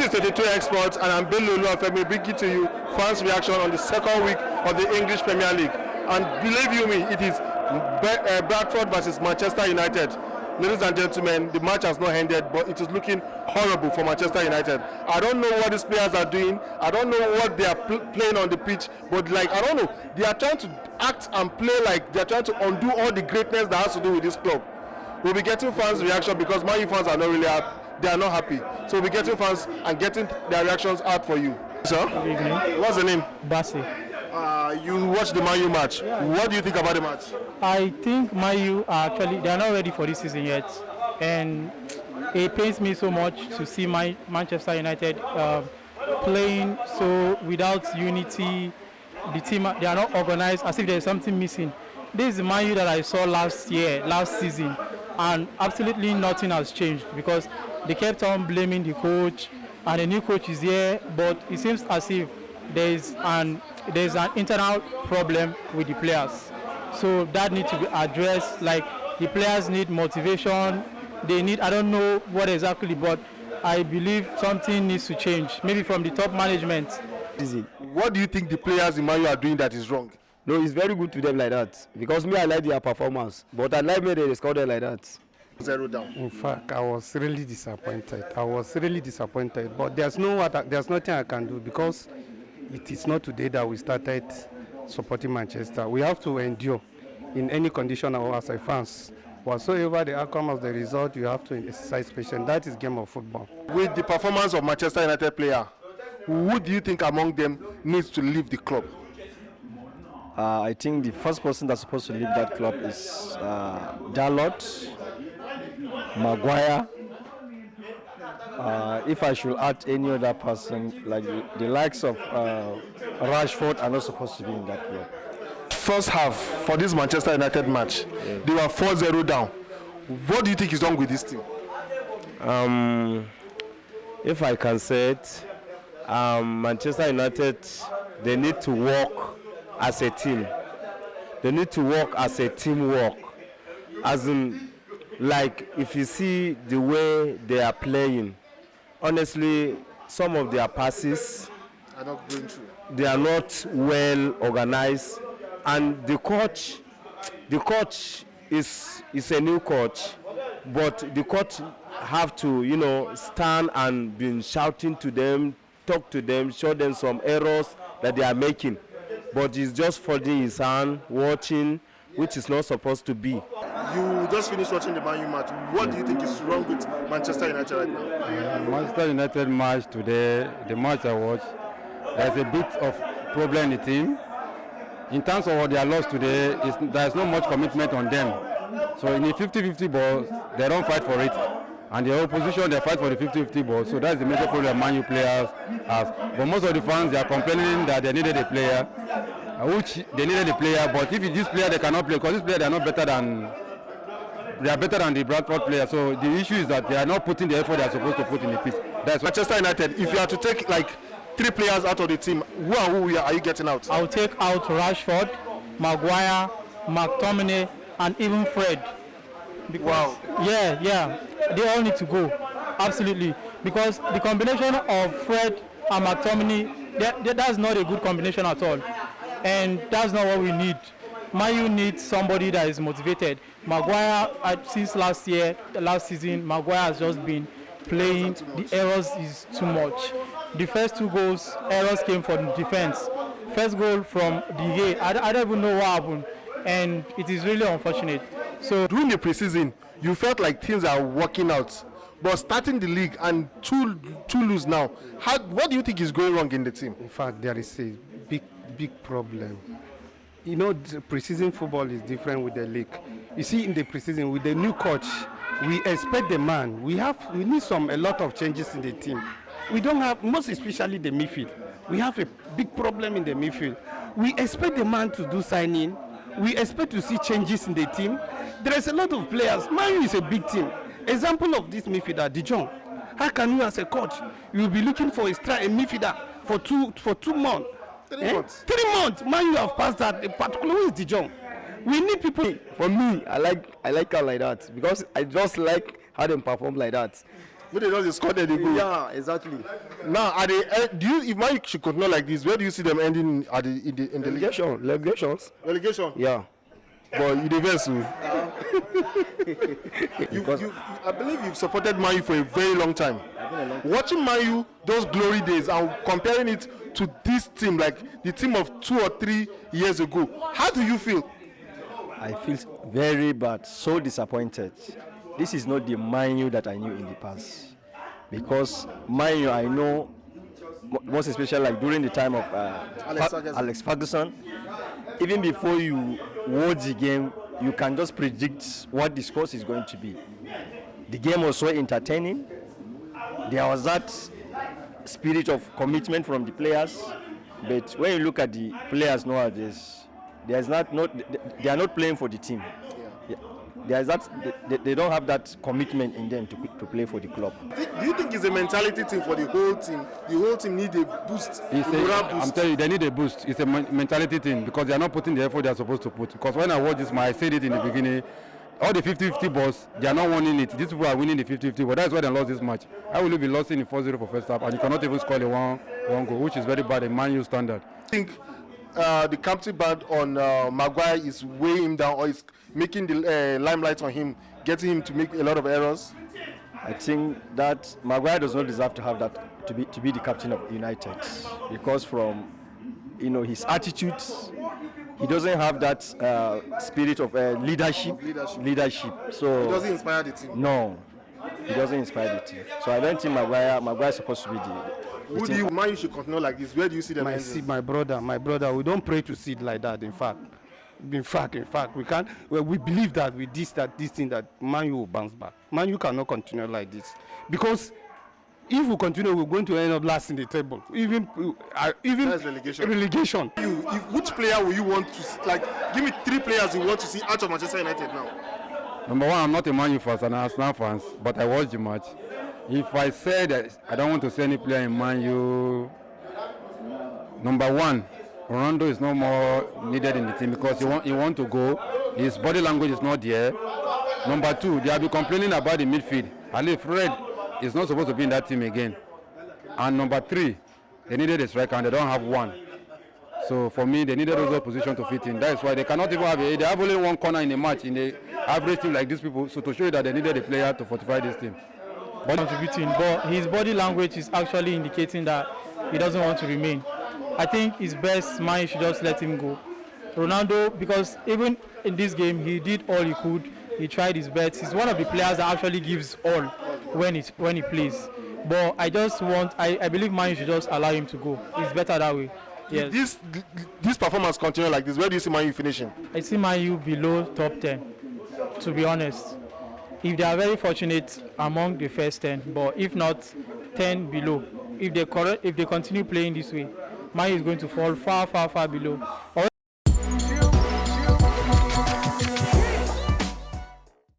is 32 Exports, and I'm Bill Lulu Afemi, bringing to you fans' reaction on the second week of the English Premier League. And believe you me, it is Bradford versus Manchester United. Ladies and gentlemen, the match has not ended, but it is looking horrible for Manchester United. I don't know what these players are doing. I don't know what they are playing on the pitch, but like, I don't know. They are trying to act and play like they are trying to undo all the greatness that has to do with this club. We'll be getting fans' reaction because Man U fans are not really happy. They are not happy. So we'll be getting fans and getting their reactions out for you. Sir? Good evening. What's the name? Basi. You watched the Man U match. Yeah. What do you think about the match? I think Man U are actually, they are not ready for this season yet. And it pains me so much to see Manchester United playing so without unity. The team, they are not organized, as if there is something missing. This is the Man U that I saw last season, and absolutely nothing has changed because they kept on blaming the coach, and the new coach is here, but it seems as if there's an internal problem with the players. So that needs to be addressed. Like, the players need motivation. They need, I don't know what exactly, but I believe something needs to change, maybe from the top management. What do you think the players in Man U are doing that is wrong? No, it's very good to them like that. Because me, I like their performance. But I like me they scored like that. 0 down. In fact, I was really disappointed. But there's nothing I can do because it is not today that we started supporting Manchester. We have to endure in any condition as a fans. Whatsoever the outcome of the result, you have to exercise patience. That is game of football. With the performance of Manchester United player, who do you think among them needs to leave the club? I think the first person that's supposed to leave that club is Dalot, Maguire. If I should add any other person, like the likes of Rashford are not supposed to be in that club. First half for this Manchester United match, they were 4-0 down. What do you think is wrong with this team? If I can say it, Manchester United, they need to work as a team. They need to work as a teamwork. As in, like, if you see the way they are playing, honestly, some of their passes are not going through. They are not well organized, and the coach is a new coach, but the coach have to, stand and be shouting to them, talk to them, show them some errors that they are making. But he's just folding his hand, watching, which is not supposed to be. You just finished watching the Man U match. What do you think is wrong with Manchester United right now? Manchester United match today, the match I watched, there's a bit of problem in the team. In terms of what they are lost today, there's not much commitment on them. So in the 50-50 ball, they don't fight for it. And the opposition, they fight for the 50-50 ball. So that's the major problem Man U players have. But most of the fans, they are complaining that they needed a player, which they needed a player. But if this player, they cannot play, because this player, they are better than the Bradford player. So the issue is that they are not putting the effort they are supposed to put in the pitch. That's Manchester United, if you are to take like 3 players out of the team, who are you getting out? I'll take out Rashford, Maguire, McTominay, and even Fred. Because, wow. Yeah. They all need to go. Absolutely. Because the combination of Fred and McTominay, that's not a good combination at all. And that's not what we need. Man U needs somebody that is motivated. Maguire, since last season, Maguire has just been playing. The errors is too much. The first 2 goals, errors came from the defense. First goal from DA, I don't even know what happened. And it is really unfortunate. So during the preseason, you felt like things are working out. But starting the league and two lose now, what do you think is going wrong in the team? In fact, there is a big problem. The preseason football is different with the league. You see, in the preseason, with the new coach, we expect the man. We need a lot of changes in the team. We don't have, most especially the midfield. We have a big problem in the midfield. We expect the man to do signing. We expect to see changes in the team. There is a lot of players. Man U is a big team. Example of this midfielder, De Jong. How can you, as a coach, you will be looking for a midfielder for 2 months? 3 months. 3 months. Man U have passed that. Particularly with De Jong. We need people. For me, I like her like that because I just like how they perform like that. But they just scored and they go. Yeah, exactly. Now, are they, do you, if Man U should continue like this, where do you see them ending at in the league? Relegations. Relegation? Yeah. But you diverse. I believe you've supported Man U for a very long time. Watching Man U those glory days and comparing it to this team, like the team of 2 or 3 years ago, how do you feel? I feel very bad, so disappointed. This is not the Man U that I knew in the past. Because Man U, I know, most especially like during the time of Alex Ferguson, even before you watch the game, you can just predict what the score is going to be. The game was so entertaining. There was that spirit of commitment from the players. But when you look at the players nowadays, they are not playing for the team. Yeah. There's that they don't have that commitment in them to play for the club. Do you think it's a mentality thing for the whole team? The whole team need a boost, morale boost. I'm telling you, they need a boost. It's a mentality thing because they are not putting the effort they are supposed to put. Because when I watch this match, I said it in the beginning, all the 50-50 balls, they are not winning it. These people are winning the 50-50, but that's why they lost this match. How will you be losing in 4-0 for first half and you cannot even score a one goal, which is very bad in Man U standard? I think the captain ban on Maguire is weighing him down or is making the limelight on him, getting him to make a lot of errors? I think that Maguire does not deserve to have that to be the captain of United because from his attitudes, he doesn't have that spirit of leadership. So He doesn't inspire the team. No, he doesn't inspire the team. So I don't think Maguire is supposed to be the Who do you Man U should continue like this? Where do you see them ending? My brother, we don't pray to see it like that. In fact, we can't. Well, we believe that with this thing that Man U will bounce back. Man U cannot continue like this because if we continue, we're going to end up last in the table. Even That's relegation. Which player will you want to give me 3 players you want to see out of Manchester United now? Number one, I'm not a Man U fan, I'm an Arsenal fan, but I watched the match. If I said that I don't want to see any player in Man U, number one, Ronaldo is no more needed in the team because he want to go. His body language is not there. Number two, they have been complaining about the midfield. Ali Fred is not supposed to be in that team again. And number three, they needed a striker and they don't have one. So for me, they needed those positions to fit in. That's why they cannot even they have only one corner in a match in the average team like these people. So to show you that they needed a player to fortify this team. But contributing, but his body language is actually indicating that he doesn't want to remain. I think it's best Man should just let him go. Ronaldo, because even in this game he did all he could. He tried his best. He's one of the players that actually gives all when he plays. But I believe Man should just allow him to go. It's better that way. Yes. This performance continue like this, where do you see Man U finishing? I see Man U below top 10, to be honest. If they are very fortunate among the first 10, but if not, 10 below. If they continue playing this way, Man U is going to fall far, far, far below.